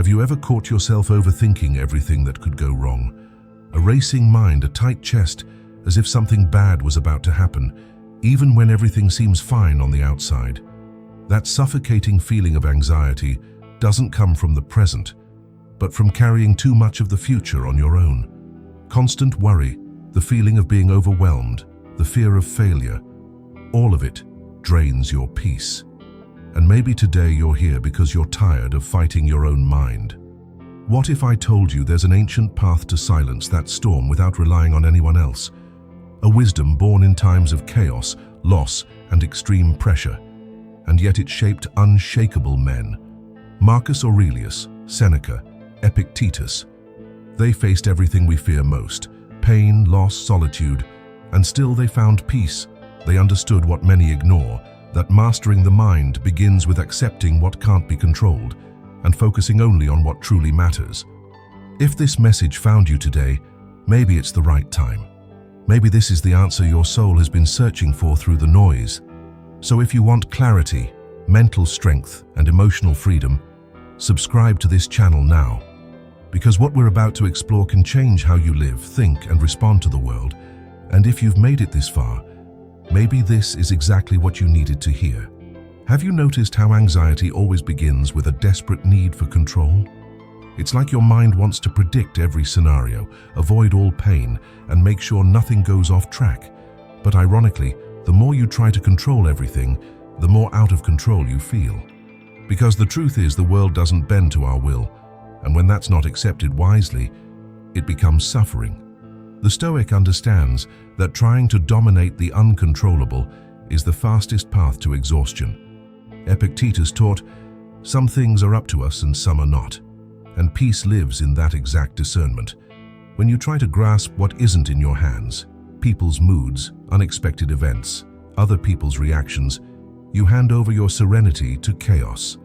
Have you ever caught yourself overthinking everything that could go wrong? A racing mind, a tight chest, as if something bad was about to happen, even when everything seems fine on the outside. That suffocating feeling of anxiety doesn't come from the present, but from carrying too much of the future on your own. Constant worry, the feeling of being overwhelmed, the fear of failure, all of it drains your peace. And maybe today you're here because you're tired of fighting your own mind. What if I told you there's an ancient path to silence that storm without relying on anyone else? A wisdom born in times of chaos, loss, and extreme pressure. And yet it shaped unshakable men. Marcus Aurelius, Seneca, Epictetus. They faced everything we fear most: pain, loss, solitude, and still they found peace. They understood what many ignore, that mastering the mind begins with accepting what can't be controlled and focusing only on what truly matters. If this message found you today, maybe it's the right time. Maybe this is the answer your soul has been searching for through the noise. So if you want clarity, mental strength, and emotional freedom, subscribe to this channel now. Because what we're about to explore can change how you live, think, and respond to the world. And if you've made it this far, maybe this is exactly what you needed to hear. Have you noticed how anxiety always begins with a desperate need for control? It's like your mind wants to predict every scenario, avoid all pain, and make sure nothing goes off track. But ironically, the more you try to control everything, the more out of control you feel. Because the truth is, the world doesn't bend to our will, and when that's not accepted wisely, it becomes suffering. The Stoic understands that trying to dominate the uncontrollable is the fastest path to exhaustion. Epictetus taught, "Some things are up to us and some are not," and peace lives in that exact discernment. When you try to grasp what isn't in your hands, people's moods, unexpected events, other people's reactions, you hand over your serenity to chaos.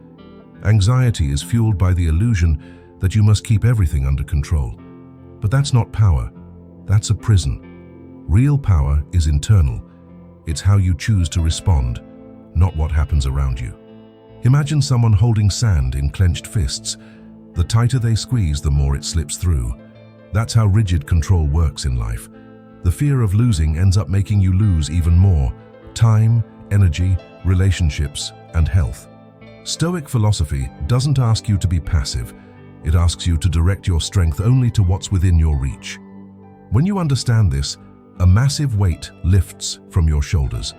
Anxiety is fueled by the illusion that you must keep everything under control. But that's not power. That's a prison. Real power is internal. It's how you choose to respond, not what happens around you. Imagine someone holding sand in clenched fists. The tighter they squeeze, the more it slips through. That's how rigid control works in life. The fear of losing ends up making you lose even more: time, energy, relationships, and health. Stoic philosophy doesn't ask you to be passive. It asks you to direct your strength only to what's within your reach. When you understand this, a massive weight lifts from your shoulders.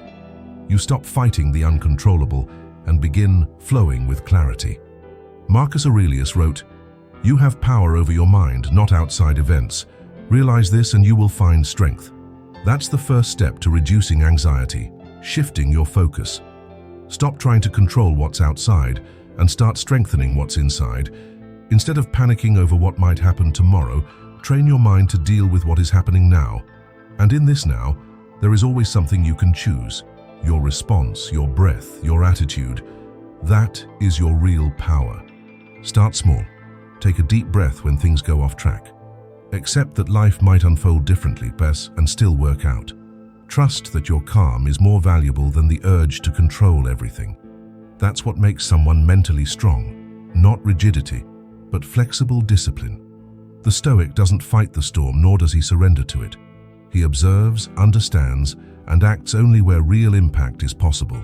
You stop fighting the uncontrollable and begin flowing with clarity. Marcus Aurelius wrote, "You have power over your mind, not outside events. Realize this and you will find strength." That's the first step to reducing anxiety, shifting your focus. Stop trying to control what's outside and start strengthening what's inside. Instead of panicking over what might happen tomorrow, train your mind to deal with what is happening now. And in this now, there is always something you can choose. Your response, your breath, your attitude. That is your real power. Start small. Take a deep breath when things go off track. Accept that life might unfold differently, and still work out. Trust that your calm is more valuable than the urge to control everything. That's what makes someone mentally strong. Not rigidity, but flexible discipline. The Stoic doesn't fight the storm, nor does he surrender to it. He observes, understands, and acts only where real impact is possible.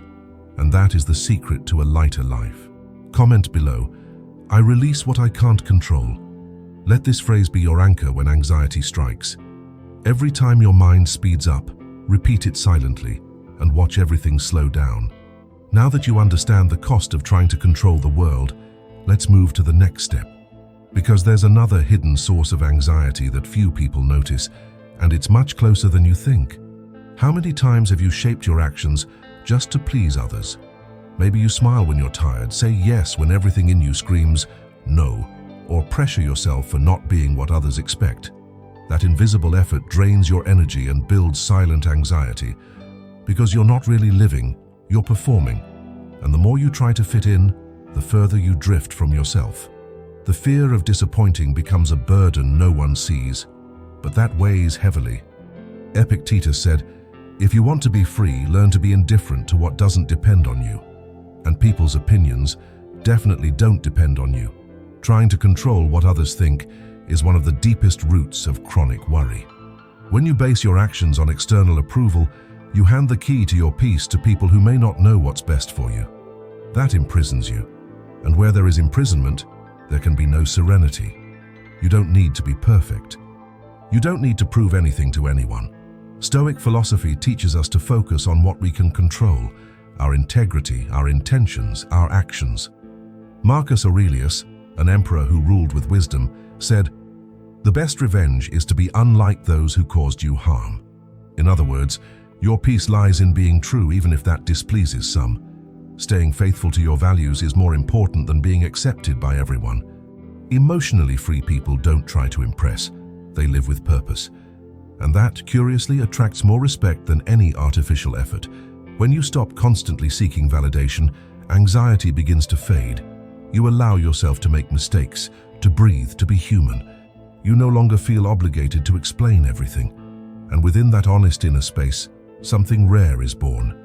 And that is the secret to a lighter life. Comment below, "I release what I can't control." Let this phrase be your anchor when anxiety strikes. Every time your mind speeds up, repeat it silently and watch everything slow down. Now that you understand the cost of trying to control the world, let's move to the next step. Because there's another hidden source of anxiety that few people notice, and it's much closer than you think. How many times have you shaped your actions just to please others? Maybe you smile when you're tired, say yes when everything in you screams no, or pressure yourself for not being what others expect. That invisible effort drains your energy and builds silent anxiety. Because you're not really living, you're performing. And the more you try to fit in, the further you drift from yourself. The fear of disappointing becomes a burden no one sees, but that weighs heavily. Epictetus said, "If you want to be free, learn to be indifferent to what doesn't depend on you." And people's opinions definitely don't depend on you. Trying to control what others think is one of the deepest roots of chronic worry. When you base your actions on external approval, you hand the key to your peace to people who may not know what's best for you. That imprisons you. And where there is imprisonment, there can be no serenity. You don't need to be perfect. You don't need to prove anything to anyone. Stoic philosophy teaches us to focus on what we can control: our integrity, our intentions, our actions. Marcus Aurelius, an emperor who ruled with wisdom, said, "The best revenge is to be unlike those who caused you harm." In other words, your peace lies in being true even if that displeases some. Staying faithful to your values is more important than being accepted by everyone. Emotionally free people don't try to impress, they live with purpose. And that, curiously, attracts more respect than any artificial effort. When you stop constantly seeking validation, anxiety begins to fade. You allow yourself to make mistakes, to breathe, to be human. You no longer feel obligated to explain everything. And within that honest inner space, something rare is born: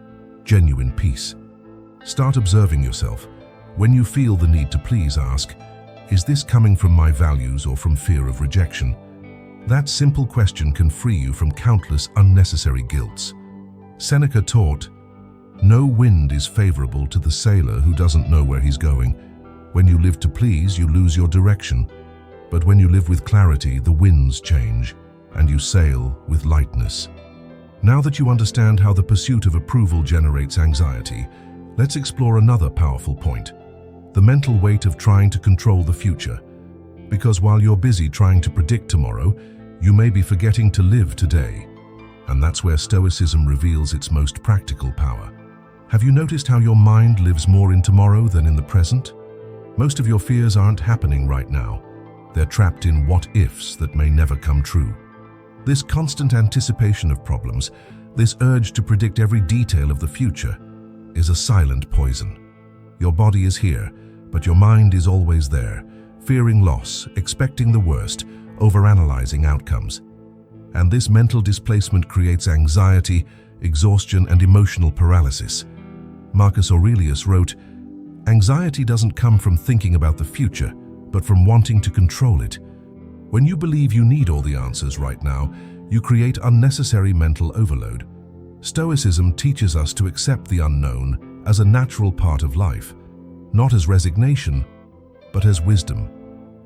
genuine peace. Start observing yourself. When you feel the need to please, ask, "Is this coming from my values or from fear of rejection?" That simple question can free you from countless unnecessary guilts. Seneca taught, "No wind is favorable to the sailor who doesn't know where he's going. When you live to please, you lose your direction. But when you live with clarity, the winds change, and you sail with lightness." Now that you understand how the pursuit of approval generates anxiety, let's explore another powerful point: the mental weight of trying to control the future. Because while you're busy trying to predict tomorrow, you may be forgetting to live today. And that's where Stoicism reveals its most practical power. Have you noticed how your mind lives more in tomorrow than in the present? Most of your fears aren't happening right now. They're trapped in what-ifs that may never come true. This constant anticipation of problems, this urge to predict every detail of the future, is a silent poison. Your body is here, but your mind is always there, fearing loss, expecting the worst, overanalyzing outcomes. And this mental displacement creates anxiety, exhaustion, and emotional paralysis. Marcus Aurelius wrote, "Anxiety doesn't come from thinking about the future, but from wanting to control it." When you believe you need all the answers right now, you create unnecessary mental overload. Stoicism teaches us to accept the unknown as a natural part of life, not as resignation, but as wisdom.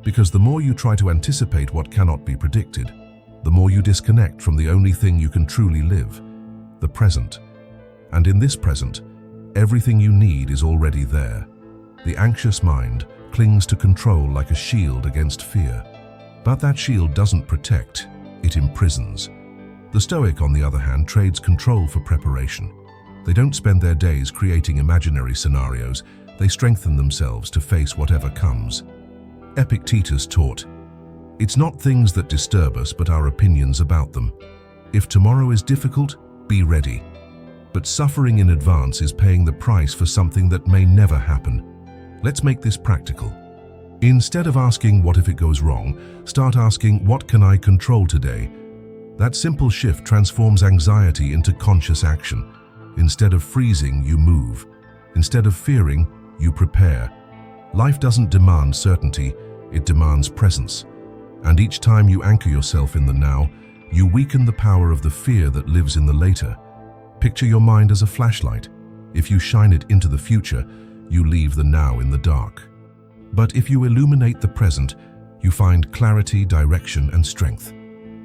Because the more you try to anticipate what cannot be predicted, the more you disconnect from the only thing you can truly live, the present. And in this present, everything you need is already there. The anxious mind clings to control like a shield against fear. But that shield doesn't protect, it imprisons. The Stoic, on the other hand, trades control for preparation. They don't spend their days creating imaginary scenarios, they strengthen themselves to face whatever comes. Epictetus taught, "It's not things that disturb us, but our opinions about them. If tomorrow is difficult, be ready. But suffering in advance is paying the price for something that may never happen." Let's make this practical. Instead of asking, "What if it goes wrong?" start asking, "What can I control today?" That simple shift transforms anxiety into conscious action. Instead of freezing, you move. Instead of fearing, you prepare. Life doesn't demand certainty, it demands presence. And each time you anchor yourself in the now, you weaken the power of the fear that lives in the later. Picture your mind as a flashlight. If you shine it into the future, you leave the now in the dark. But if you illuminate the present, you find clarity, direction, and strength.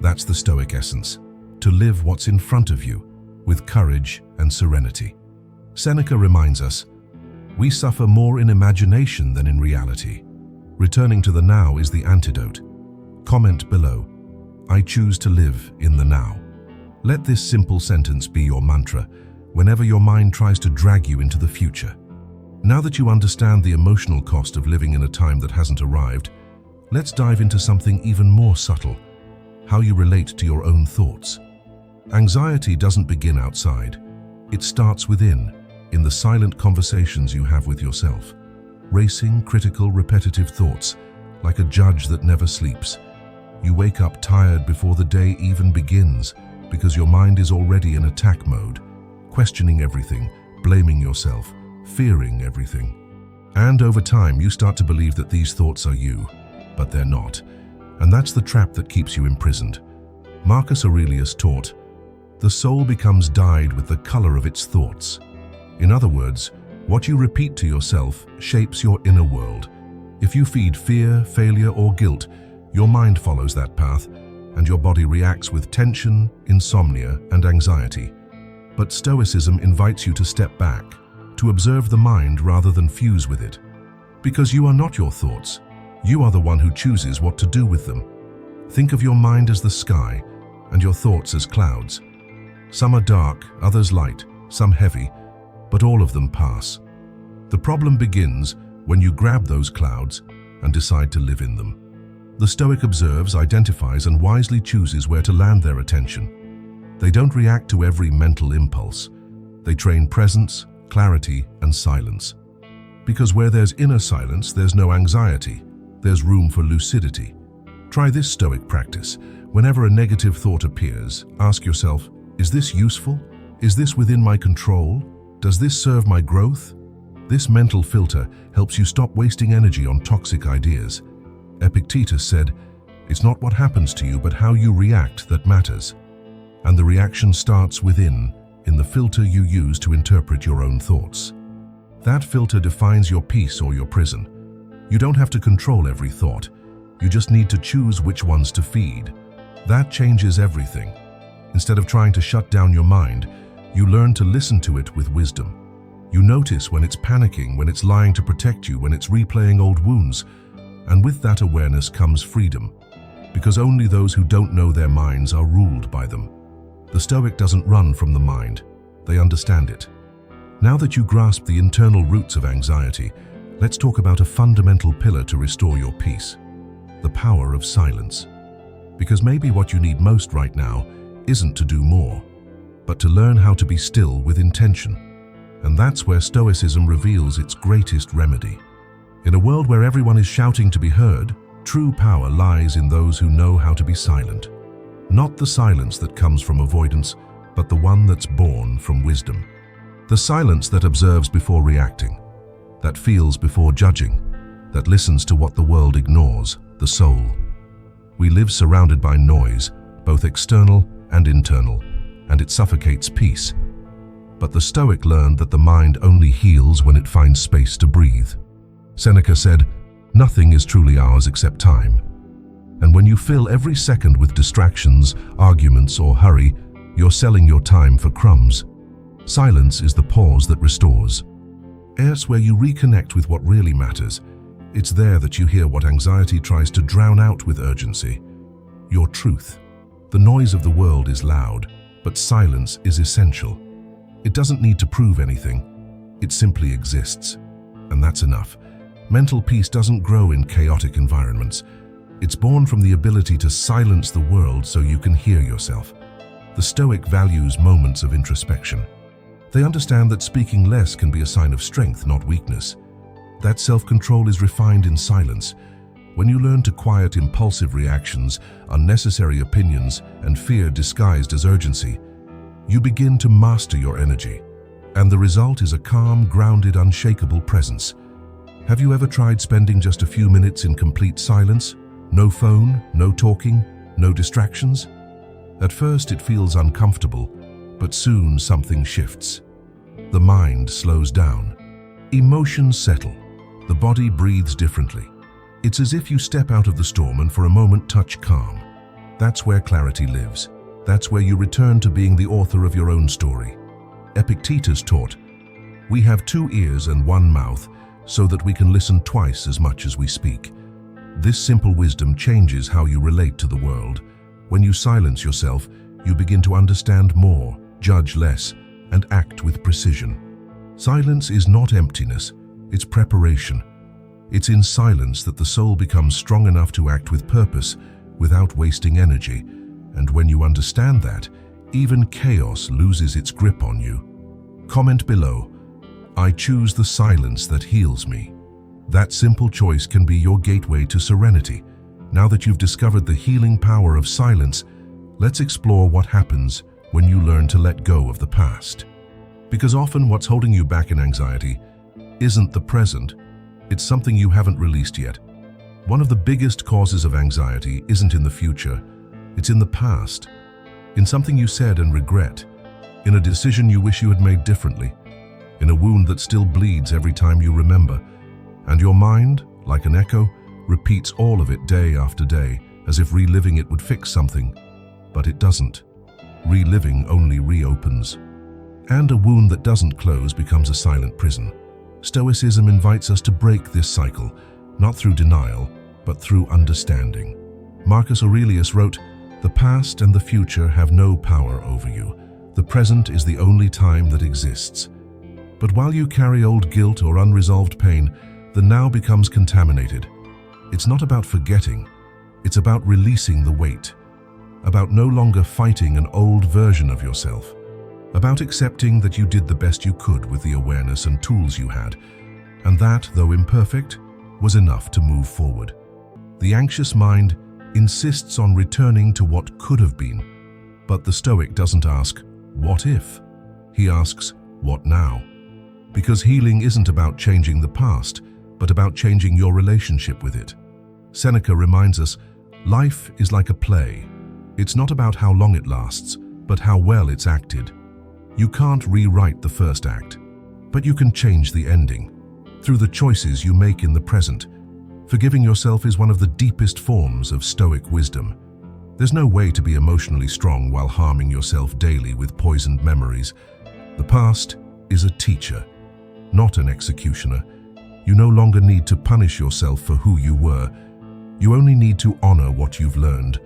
That's the Stoic essence: to live what's in front of you, with courage and serenity. Seneca reminds us, "We suffer more in imagination than in reality." Returning to the now is the antidote. Comment below, "I choose to live in the now." Let this simple sentence be your mantra whenever your mind tries to drag you into the future. Now that you understand the emotional cost of living in a time that hasn't arrived, let's dive into something even more subtle: how you relate to your own thoughts. Anxiety doesn't begin outside. It starts within, in the silent conversations you have with yourself. Racing, critical, repetitive thoughts, like a judge that never sleeps. You wake up tired before the day even begins, because your mind is already in attack mode, questioning everything, blaming yourself, fearing everything. And over time, you start to believe that these thoughts are you, but they're not. And that's the trap that keeps you imprisoned. Marcus Aurelius taught, "The soul becomes dyed with the color of its thoughts." In other words, what you repeat to yourself shapes your inner world. If you feed fear, failure, or guilt, your mind follows that path, and your body reacts with tension, insomnia, and anxiety. But Stoicism invites you to step back, to observe the mind rather than fuse with it. Because you are not your thoughts. You are the one who chooses what to do with them. Think of your mind as the sky, and your thoughts as clouds. Some are dark, others light, some heavy, but all of them pass. The problem begins when you grab those clouds and decide to live in them. The Stoic observes, identifies, and wisely chooses where to land their attention. They don't react to every mental impulse. They train presence, clarity, and silence. Because where there's inner silence, there's no anxiety. There's room for lucidity. Try this Stoic practice. Whenever a negative thought appears, ask yourself, is this useful? Is this within my control? Does this serve my growth? This mental filter helps you stop wasting energy on toxic ideas. Epictetus said, "It's not what happens to you, but how you react that matters." And the reaction starts within, in the filter you use to interpret your own thoughts. That filter defines your peace or your prison. You don't have to control every thought. You just need to choose which ones to feed. That changes everything. Instead of trying to shut down your mind, you learn to listen to it with wisdom. You notice when it's panicking, when it's lying to protect you, when it's replaying old wounds. And with that awareness comes freedom, because only those who don't know their minds are ruled by them. The Stoic doesn't run from the mind, they understand it. Now that you grasp the internal roots of anxiety, let's talk about a fundamental pillar to restore your peace: the power of silence. Because maybe what you need most right now isn't to do more, but to learn how to be still with intention. And that's where Stoicism reveals its greatest remedy. In a world where everyone is shouting to be heard, true power lies in those who know how to be silent. Not the silence that comes from avoidance, but the one that's born from wisdom. The silence that observes before reacting, that feels before judging, that listens to what the world ignores, the soul. We live surrounded by noise, both external and internal, and it suffocates peace. But the Stoic learned that the mind only heals when it finds space to breathe. Seneca said, "Nothing is truly ours except time." And when you fill every second with distractions, arguments, or hurry, you're selling your time for crumbs. Silence is the pause that restores. It's where you reconnect with what really matters. It's there that you hear what anxiety tries to drown out with urgency: your truth. The noise of the world is loud, but silence is essential. It doesn't need to prove anything. It simply exists. And that's enough. Mental peace doesn't grow in chaotic environments. It's born from the ability to silence the world so you can hear yourself. The Stoic values moments of introspection. They understand that speaking less can be a sign of strength, not weakness. That self-control is refined in silence. When you learn to quiet impulsive reactions, unnecessary opinions, and fear disguised as urgency, you begin to master your energy. And the result is a calm, grounded, unshakable presence. Have you ever tried spending just a few minutes in complete silence? No phone, no talking, no distractions? At first it feels uncomfortable, but soon something shifts. The mind slows down. Emotions settle. The body breathes differently. It's as if you step out of the storm and for a moment touch calm. That's where clarity lives. That's where you return to being the author of your own story. Epictetus taught, "We have 2 ears and 1 mouth, so that we can listen twice as much as we speak." This simple wisdom changes how you relate to the world. When you silence yourself, you begin to understand more, judge less, and act with precision. Silence is not emptiness, it's preparation. It's in silence that the soul becomes strong enough to act with purpose, without wasting energy. And when you understand that, even chaos loses its grip on you. Comment below, "I choose the silence that heals me." That simple choice can be your gateway to serenity. Now that you've discovered the healing power of silence, let's explore what happens when you learn to let go of the past. Because often what's holding you back in anxiety isn't the present, It's something you haven't released yet. One of the biggest causes of anxiety isn't in the future, it's in the past. In something you said and regret, in a decision you wish you had made differently, in a wound that still bleeds every time you remember. And your mind, like an echo, repeats all of it day after day, as if reliving it would fix something. But it doesn't. Reliving only reopens. And a wound that doesn't close becomes a silent prison. Stoicism invites us to break this cycle, not through denial, but through understanding. Marcus Aurelius wrote, "The past and the future have no power over you. The present is the only time that exists." But while you carry old guilt or unresolved pain, the now becomes contaminated. It's not about forgetting, it's about releasing the weight, about no longer fighting an old version of yourself, about accepting that you did the best you could with the awareness and tools you had, and that, though imperfect, was enough to move forward. The anxious mind insists on returning to what could have been, but the Stoic doesn't ask, "What if?" He asks, "What now?" Because healing isn't about changing the past, but about changing your relationship with it. Seneca reminds us, life is like a play. It's not about how long it lasts, but how well it's acted. You can't rewrite the first act, but you can change the ending through the choices you make in the present. Forgiving yourself is one of the deepest forms of Stoic wisdom. There's no way to be emotionally strong while harming yourself daily with poisoned memories. The past is a teacher, not an executioner. You no longer need to punish yourself for who you were. You only need to honor what you've learned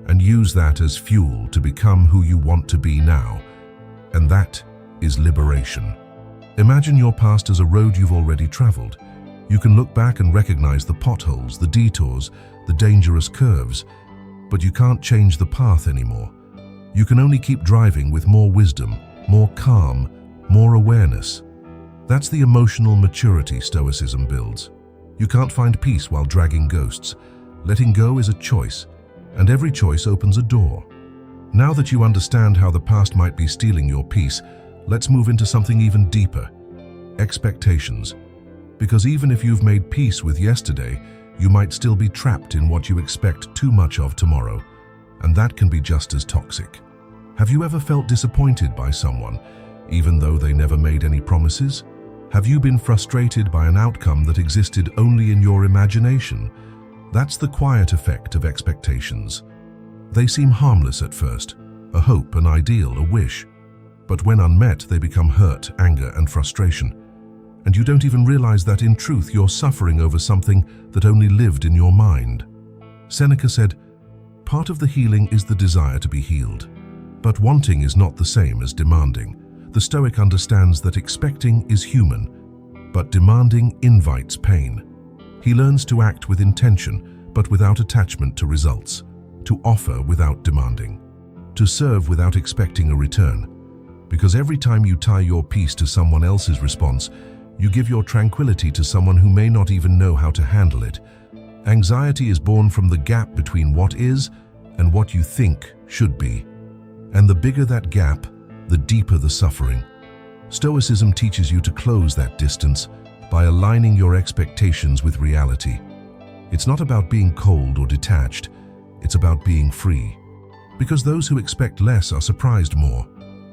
and use that as fuel to become who you want to be now. And that is liberation. Imagine your past as a road you've already traveled. You can look back and recognize the potholes, the detours, the dangerous curves, but you can't change the path anymore. You can only keep driving with more wisdom, more calm, more awareness. That's the emotional maturity Stoicism builds. You can't find peace while dragging ghosts. Letting go is a choice, and every choice opens a door. Now that you understand how the past might be stealing your peace, let's move into something even deeper: expectations. Because even if you've made peace with yesterday, you might still be trapped in what you expect too much of tomorrow, and that can be just as toxic. Have you ever felt disappointed by someone, even though they never made any promises? Have you been frustrated by an outcome that existed only in your imagination? That's the quiet effect of expectations. They seem harmless at first, a hope, an ideal, a wish. But when unmet, they become hurt, anger, and frustration. And you don't even realize that in truth you're suffering over something that only lived in your mind. Seneca said, "Part of the healing is the desire to be healed. But wanting is not the same as demanding." The Stoic understands that expecting is human, but demanding invites pain. He learns to act with intention, but without attachment to results, to offer without demanding, to serve without expecting a return. Because every time you tie your peace to someone else's response, you give your tranquility to someone who may not even know how to handle it. Anxiety is born from the gap between what is and what you think should be. And the bigger that gap, the deeper the suffering. Stoicism teaches you to close that distance by aligning your expectations with reality. It's not about being cold or detached, it's about being free. Because those who expect less are surprised more.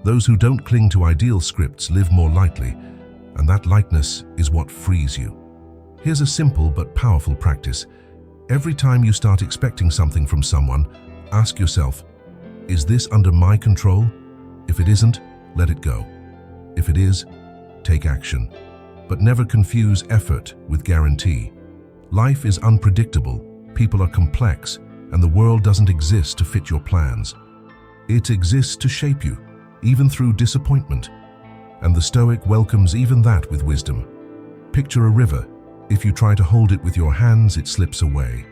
Those who don't cling to ideal scripts live more lightly, and that lightness is what frees you. Here's a simple but powerful practice. Every time you start expecting something from someone, ask yourself, is this under my control? If it isn't, let it go. If it is, take action. But never confuse effort with guarantee. Life is unpredictable, people are complex, and the world doesn't exist to fit your plans. It exists to shape you, even through disappointment. And the Stoic welcomes even that with wisdom. Picture a river. If you try to hold it with your hands, it slips away.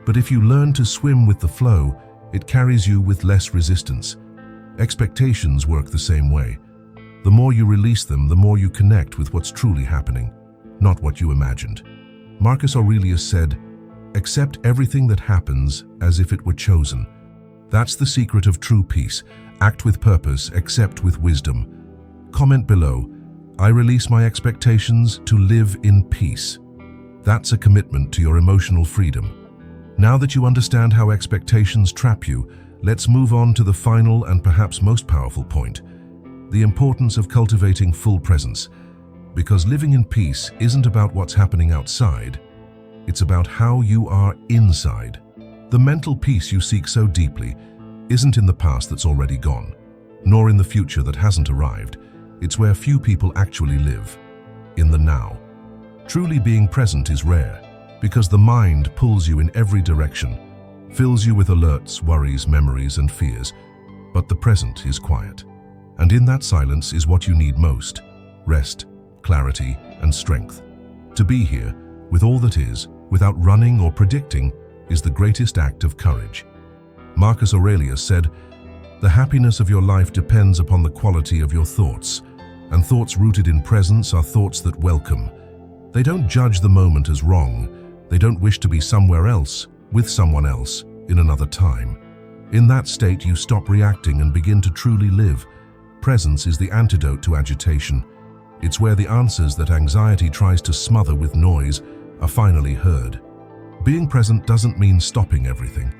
But if you learn to swim with the flow, it carries you with less resistance. Expectations work the same way. The more you release them, the more you connect with what's truly happening, not what you imagined. Marcus Aurelius said, "Accept everything that happens as if it were chosen." That's the secret of true peace. Act with purpose, accept with wisdom. Comment below, "I release my expectations to live in peace." That's a commitment to your emotional freedom. Now that you understand how expectations trap you, let's move on to the final and perhaps most powerful point: the importance of cultivating full presence. Because living in peace isn't about what's happening outside, it's about how you are inside. The mental peace you seek so deeply isn't in the past that's already gone, nor in the future that hasn't arrived. It's where few people actually live, in the now. Truly being present is rare, because the mind pulls you in every direction, fills you with alerts, worries, memories, and fears. But the present is quiet. And in that silence is what you need most: rest, clarity, and strength. To be here, with all that is, without running or predicting, is the greatest act of courage. Marcus Aurelius said, "The happiness of your life depends upon the quality of your thoughts, and thoughts rooted in presence are thoughts that welcome. They don't judge the moment as wrong. They don't wish to be somewhere else, with someone else, in another time. In that state, you stop reacting and begin to truly live. Presence is the antidote to agitation. It's where the answers that anxiety tries to smother with noise are finally heard." Being present doesn't mean stopping everything.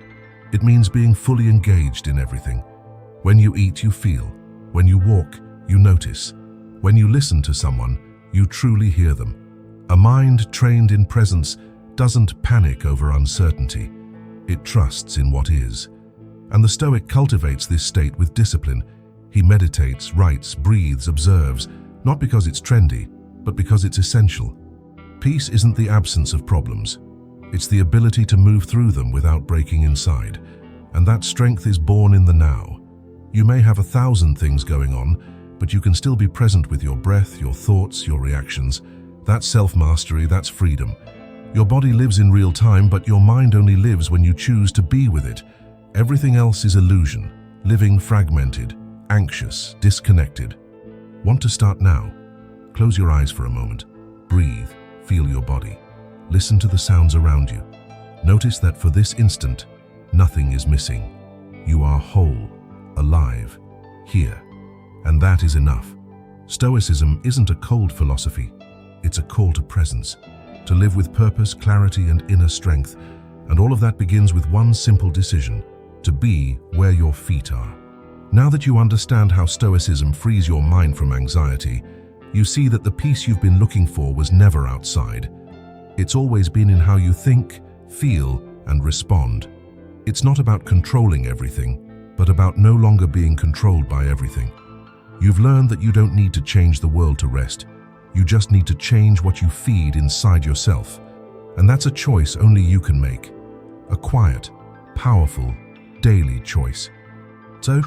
It means being fully engaged in everything. When you eat, you feel. When you walk, you notice. When you listen to someone, you truly hear them. A mind trained in presence doesn't panic over uncertainty. It trusts in what is. And the Stoic cultivates this state with discipline. He meditates, writes, breathes, observes, not because it's trendy, but because it's essential. Peace isn't the absence of problems. It's the ability to move through them without breaking inside. And that strength is born in the now. You may have 1,000 things going on, but you can still be present with your breath, your thoughts, your reactions. That's self-mastery, that's freedom. Your body lives in real time, but your mind only lives when you choose to be with it. Everything else is illusion, living fragmented, anxious, disconnected. Want to start now? Close your eyes for a moment. Breathe, feel your body. Listen to the sounds around you. Notice that for this instant, nothing is missing. You are whole, alive, here. And that is enough. Stoicism isn't a cold philosophy. It's a call to presence, to live with purpose, clarity, and inner strength. And all of that begins with one simple decision: to be where your feet are. Now that you understand how Stoicism frees your mind from anxiety, you see that the peace you've been looking for was never outside. It's always been in how you think, feel, and respond. It's not about controlling everything, but about no longer being controlled by everything. You've learned that you don't need to change the world to rest. You just need to change what you feed inside yourself. And that's a choice only you can make. A quiet, powerful, daily choice. So,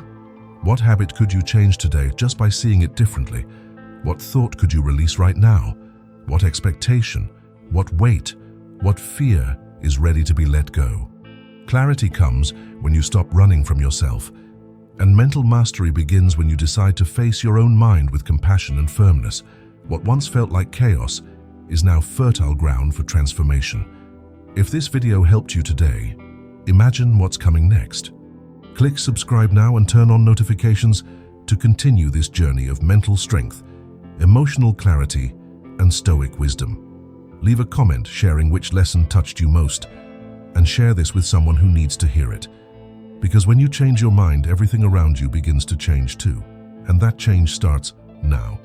what habit could you change today just by seeing it differently? What thought could you release right now? What expectation, what weight, what fear is ready to be let go? Clarity comes when you stop running from yourself. And mental mastery begins when you decide to face your own mind with compassion and firmness. What once felt like chaos is now fertile ground for transformation. If this video helped you today, imagine what's coming next. Click subscribe now and turn on notifications to continue this journey of mental strength, emotional clarity, and Stoic wisdom. Leave a comment sharing which lesson touched you most, and share this with someone who needs to hear it. Because when you change your mind, everything around you begins to change too. And that change starts now.